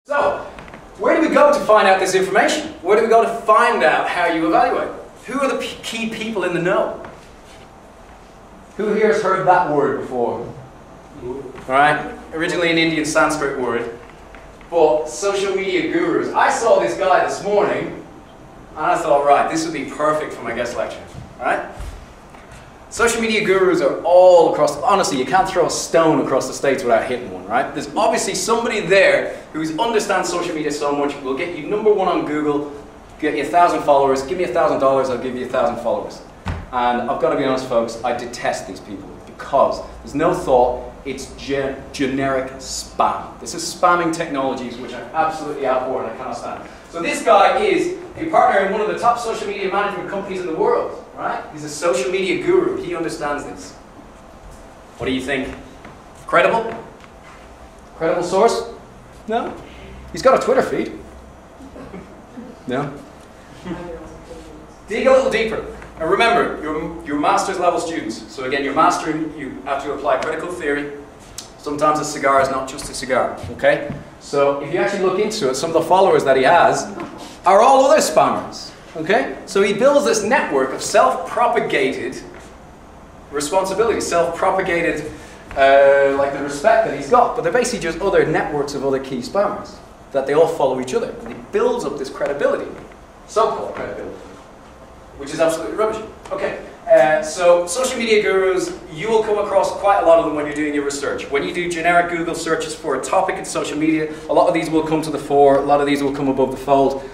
So, where do we go to find out this information? Where do we go to find out how you evaluate? Who are the key people in the know? Who here has heard that word before? Alright, originally an Indian Sanskrit word, but social media gurus. I saw this guy this morning, and I thought, right, this would be perfect for my guest lecture. Alright? Social media gurus are all across, honestly, you can't throw a stone across the States without hitting one, right? There's obviously somebody there who understands social media so much, will get you #1 on Google, get you 1,000 followers, give me $1,000, I'll give you 1,000 followers. And I've got to be honest, folks, I detest these people because there's no thought, it's generic spam. This is spamming technologies which I'm absolutely abhor and I cannot stand. So this guy is a partner in one of the top social media management companies in the world, right? He's a social media guru. He understands this. What do you think? Credible? Credible source? No? He's got a Twitter feed. No? Dig a little deeper. And remember, you're master's level students. So again, you're mastering, you have to apply critical theory. Sometimes a cigar is not just a cigar, okay? So if you actually look into it, some of the followers that he has are all other spammers, okay? So he builds this network of self-propagated responsibility, self-propagated, like the respect that he's got. But they're basically just other networks of other key spammers that they all follow each other. And he builds up this credibility, so-called credibility, which is absolutely rubbish. Okay, so social media gurus, you will come across quite a lot of them when you're doing your research. When you do generic Google searches for a topic in social media, a lot of these will come to the fore, a lot of these will come above the fold.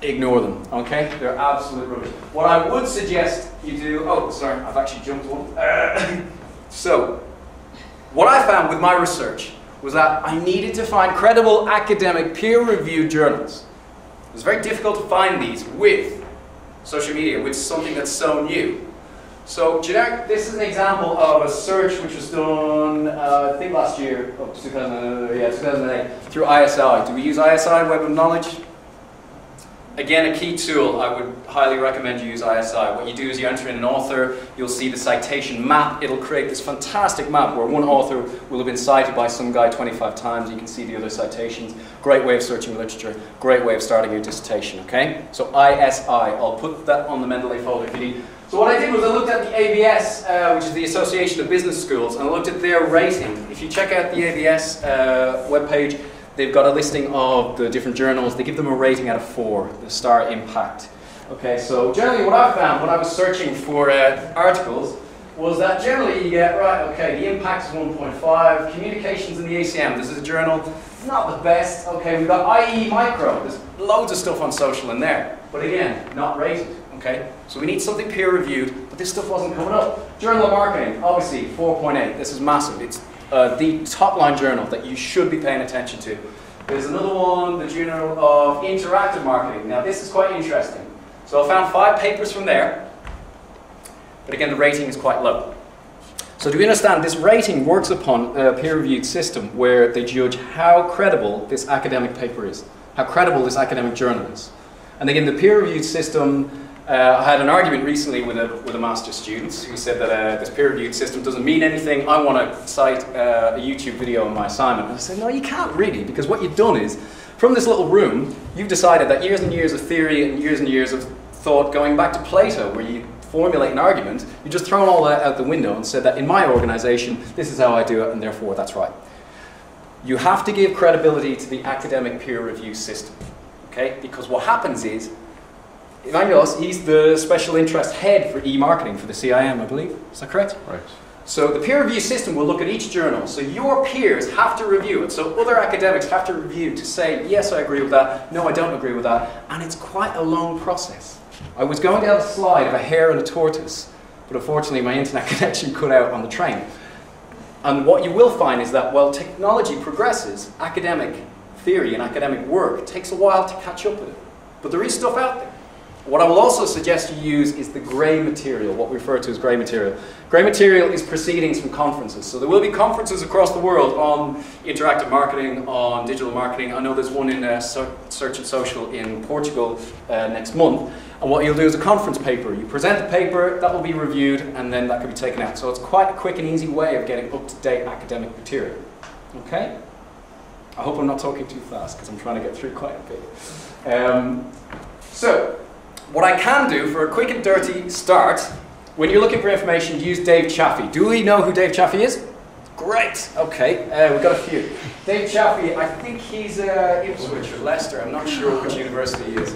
Ignore them, okay? They're absolute rubbish. What I would suggest you do, oh, sorry, I've actually jumped one. So, what I found with my research was that I needed to find credible academic peer-reviewed journals. It was very difficult to find these with social media, with something that's so new. So generic, this is an example of a search which was done, I think last year, 2008, through ISI. Do we use ISI, Web of Knowledge? Again, a key tool, I would highly recommend you use ISI. What you do is you enter in an author, you'll see the citation map. It'll create this fantastic map where one author will have been cited by some guy 25 times. You can see the other citations. Great way of searching literature, great way of starting your dissertation, okay? So ISI, I'll put that on the Mendeley folder if you need. So what I did was I looked at the ABS, which is the Association of Business Schools, and I looked at their rating. If you check out the ABS webpage, they've got a listing of the different journals. They give them a rating out of 4, the star impact. Okay, so generally what I found when I was searching for articles was that generally you get, right, okay, the impact is 1.5, communications in the ACM, this is a journal, not the best. Okay, we've got IE Micro, there's loads of stuff on social in there, but again, not rated, okay? So we need something peer-reviewed, but this stuff wasn't coming up. Journal of Marketing, obviously, 4.8, this is massive. It's the top-line journal that you should be paying attention to. There's another one, the Journal of Interactive Marketing. Now this is quite interesting. So I found 5 papers from there, but again the rating is quite low. So do you understand, this rating works upon a peer-reviewed system where they judge how credible this academic paper is, how credible this academic journal is. And again, the peer-reviewed system, I had an argument recently with a master's student who said that this peer-reviewed system doesn't mean anything. I want to cite a YouTube video on my assignment. And I said, no, you can't really, because what you've done is, from this little room, you've decided that years and years of theory and years of thought going back to Plato, where you formulate an argument, you've just thrown all that out the window and said that in my organization, this is how I do it, and therefore that's right. You have to give credibility to the academic peer review system, okay? Because what happens is, Evangelos, he's the special interest head for e-marketing for the CIM, I believe. Is that correct? Right. So the peer review system will look at each journal. So your peers have to review it. So other academics have to review to say, yes, I agree with that. No, I don't agree with that. And it's quite a long process. I was going to have a slide of a hare and a tortoise, but unfortunately my internet connection cut out on the train. And what you will find is that while technology progresses, academic theory and academic work takes a while to catch up with it. But there is stuff out there. What I will also suggest you use is the grey material, what we refer to as grey material. Grey material is proceedings from conferences. So there will be conferences across the world on interactive marketing, on digital marketing. I know there's one in Search and Social in Portugal next month. And what you'll do is a conference paper. You present the paper, that will be reviewed, and then that can be taken out. So it's quite a quick and easy way of getting up-to-date academic material. Okay? I hope I'm not talking too fast because I'm trying to get through quite a bit. So, what I can do for a quick and dirty start, when you're looking for information, use Dave Chaffee. Do we know who Dave Chaffee is? Great. Okay, we've got a few. Dave Chaffee, I think he's Ipswich or Leicester. I'm not sure which university he is.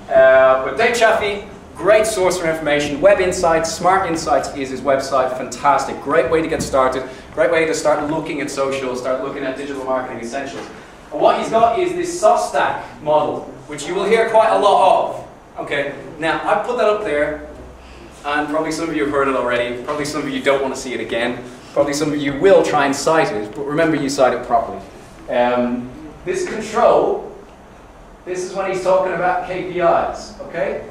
But Dave Chaffee, great source for information. Web Insights, Smart Insights is his website. Fantastic. Great way to get started. Great way to start looking at social, start looking at digital marketing essentials. And what he's got is this soft stack model, which you will hear quite a lot of. Okay, now I've put that up there, and probably some of you have heard it already. Probably some of you don't want to see it again. Probably some of you will try and cite it, but remember you cite it properly. This control, this is when he's talking about KPIs, okay?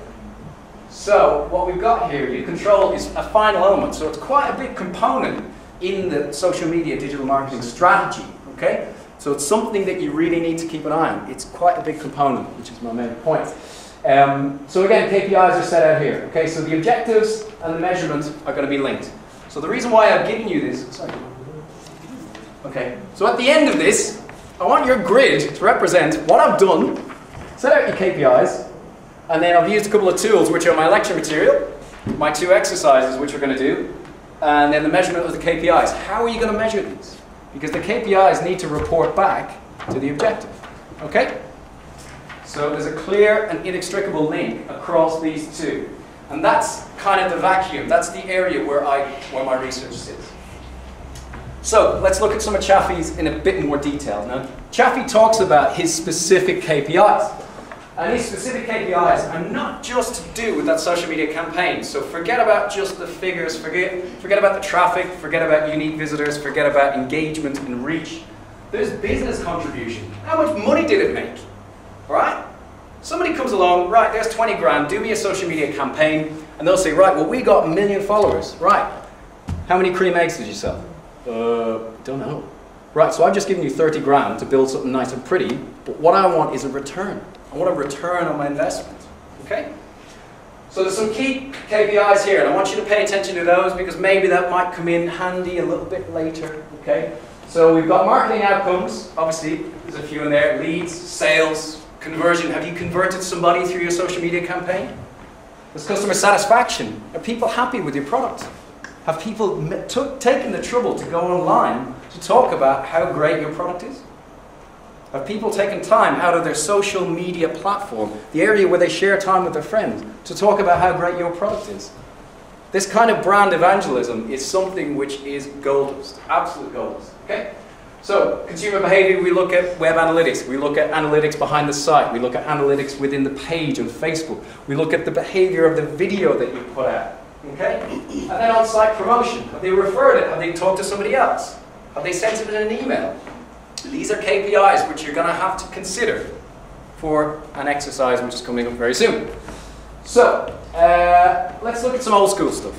So what we've got here, your control is a final element, so it's quite a big component in the social media digital marketing strategy, okay? So it's something that you really need to keep an eye on. It's quite a big component, which is my main point. So again, KPIs are set out here, okay? So the objectives and the measurements are going to be linked. So the reason why I've given you this, sorry. Okay, so at the end of this, I want your grid to represent what I've done, set out your KPIs, and then I've used a couple of tools which are my lecture material, my 2 exercises which we're going to do, and then the measurement of the KPIs. How are you going to measure these? Because the KPIs need to report back to the objective, okay? So there's a clear and inextricable link across these two. And that's kind of the vacuum. That's the area where my research sits. So let's look at some of Chaffee's in a bit more detail. Now, Chaffee talks about his specific KPIs. And his specific KPIs are not just to do with that social media campaign. So forget about just the figures, forget about the traffic, forget about unique visitors, forget about engagement and reach. There's business contribution. How much money did it make? Right? Somebody comes along, right, there's 20 grand, do me a social media campaign, and they'll say, right, well, we got 1 million followers. Right. How many cream eggs did you sell? Don't know. Right, so I've just given you 30 grand to build something nice and pretty, but what I want is a return. I want a return on my investment, okay? So there's some key KPIs here, and I want you to pay attention to those because maybe that might come in handy a little bit later, okay? So we've got marketing outcomes, obviously, there's a few in there, leads, sales, conversion. Have you converted somebody through your social media campaign? There's customer satisfaction. Are people happy with your product? Have people taken the trouble to go online to talk about how great your product is? Have people taken time out of their social media platform, the area where they share time with their friends, to talk about how great your product is? This kind of brand evangelism is something which is gold dust, absolute gold dust, okay? So, consumer behavior, we look at web analytics, we look at analytics behind the site, we look at analytics within the page on Facebook, we look at the behavior of the video that you put out, okay? And then on-site promotion, have they referred it, have they talked to somebody else, have they sent it in an email? These are KPIs which you're going to have to consider for an exercise which is coming up very soon. So, let's look at some old school stuff,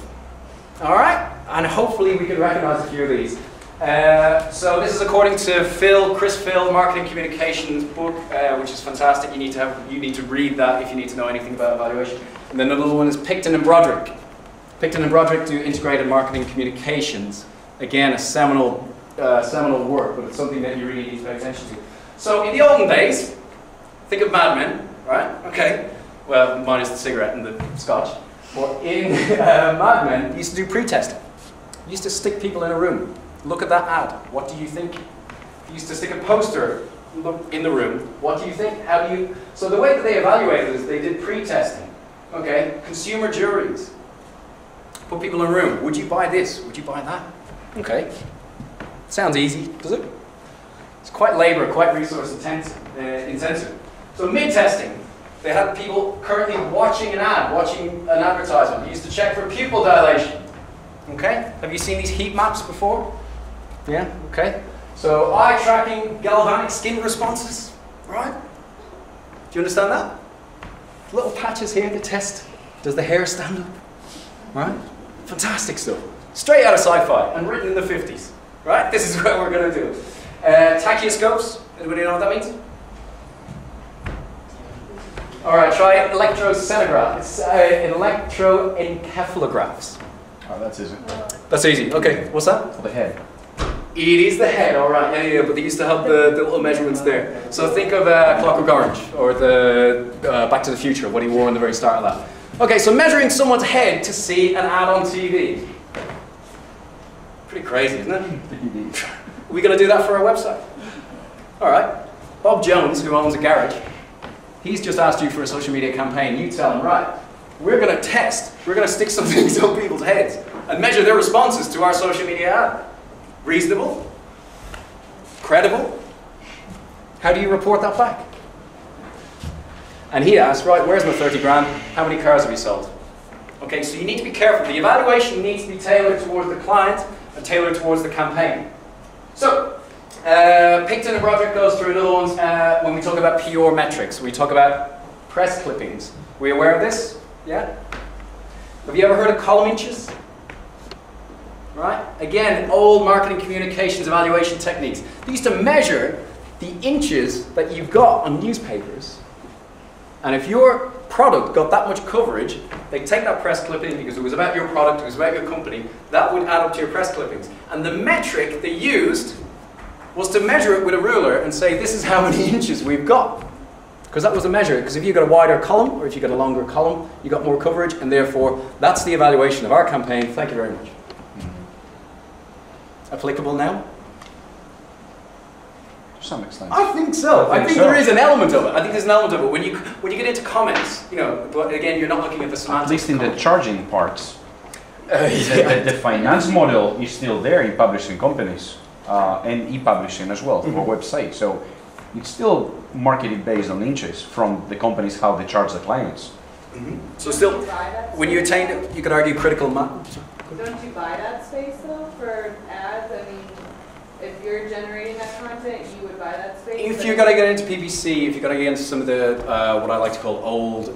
alright? And hopefully we can recognize a few of these. So this is according to Chris Phil, Marketing Communications book, which is fantastic. You need to read that if you need to know anything about evaluation. And then another one is Picton and Broderick. Picton and Broderick do integrated marketing communications. Again, a seminal work, but it's something that you really need to pay attention to. So in the olden days, think of Mad Men, right? Okay. Well, minus the cigarette and the scotch. But in Mad Men, you used to do pre-testing. You used to stick people in a room. Look at that ad. What do you think? You used to stick a poster in the room. What do you think? How do you... So the way that they evaluated is they did pre-testing. Okay? Consumer juries. Put people in a room. Would you buy this? Would you buy that? Okay. Sounds easy, does it? It's quite labor, quite resource intensive. So mid-testing. They had people currently watching an ad, watching an advertisement. They used to check for pupil dilation. Okay? Have you seen these heat maps before? Yeah? Okay. So eye tracking, galvanic skin responses. Right? Do you understand that? Little patches here to test. Does the hair stand up? Right? Fantastic stuff. Straight out of sci-fi and written in the 50s. Right? This is what we're going to do. Tachyoscopes. Anybody know what that means? Alright, try electrosonograph. It's electroencephalographs. Oh, that's easy. That's easy. Okay, what's that? For the head. It is the head, all right, yeah, but they used to have the little measurements there. So think of Clockwork Orange, or the Back to the Future, what he wore in the very start of that. Okay, so measuring someone's head to see an ad on TV. Pretty crazy, isn't it? Are we going to do that for our website? All right. Bob Jones, who owns a garage, he's just asked you for a social media campaign. You tell him, right, we're going to test. We're going to stick some things on people's heads and measure their responses to our social media ad. Reasonable? Credible? How do you report that back? And he asked, right, where's my 30 grand? How many cars have you sold? Okay, so you need to be careful. The evaluation needs to be tailored towards the client and tailored towards the campaign. So, Picton and Broderick goes through another one when we talk about pure metrics. We talk about press clippings. Were you aware of this? Yeah? Have you ever heard of column inches? Right? Again, old marketing communications evaluation techniques. They used to measure the inches that you got on newspapers. And if your product got that much coverage, they'd take that press clipping because it was about your product, it was about your company, that would add up to your press clippings. And the metric they used was to measure it with a ruler and say, this is how many inches we've got. Because that was a measure. Because if you got a wider column, or if you got a longer column, you got more coverage, and therefore, that's the evaluation of our campaign. Thank you very much. Applicable now? To some extent. I think so. I think there is an element of it. I think there's an element of it. When you get into comments, you know, but again, you're not looking at the semantics. At least in the charging parts. The finance model is still there in publishing companies and e-publishing as well, or websites. So it's still marketed based on inches from the companies, how they charge the clients. So still, when you attain it, you could argue critical mass. Don't you buy that space though for ads? I mean, if you're generating that content, you would buy that space? If you're going to get into PPC, if you're going to get into some of the, what I like to call old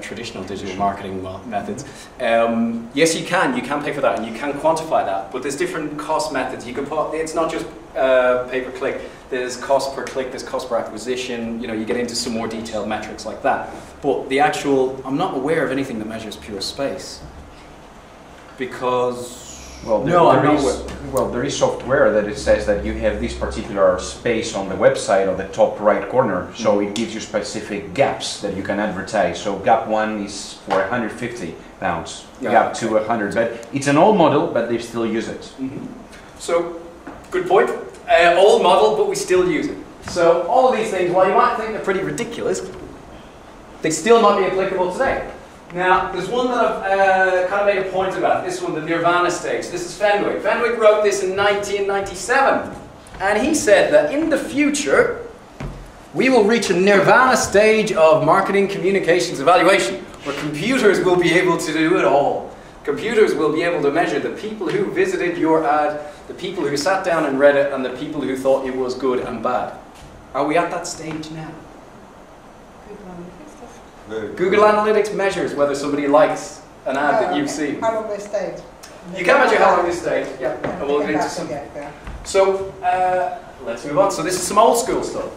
traditional digital marketing methods, yes you can pay for that and you can quantify that, but there's different cost methods. You can put, it's not just pay-per-click, there's cost per click, there's cost per acquisition, you know, you get into some more detailed metrics like that. But the actual, I'm not aware of anything that measures pure space. Because there is software that it says that you have this particular space on the website on the top right corner, so it gives you specific gaps that you can advertise. So gap 1 is for 150 pounds, gap 2 100, but it's an old model, but they still use it. So, good point. Old model, but we still use it. So all of these things, while you might think they're pretty ridiculous, they still might be applicable today. Now, there's one that I've kind of made a point about, this one, the Nirvana stage. This is Fenwick. Fenwick wrote this in 1997. And he said that in the future, we will reach a Nirvana stage of marketing communications evaluation, where computers will be able to do it all. Computers will be able to measure the people who visited your ad, the people who sat down and read it, and the people who thought it was good and bad. Are we at that stage now? Google Analytics measures whether somebody likes an ad that you've seen. How long they stayed? You can measure how long they stayed, yeah. And we'll get into some. So, let's move on. So this is some old school stuff.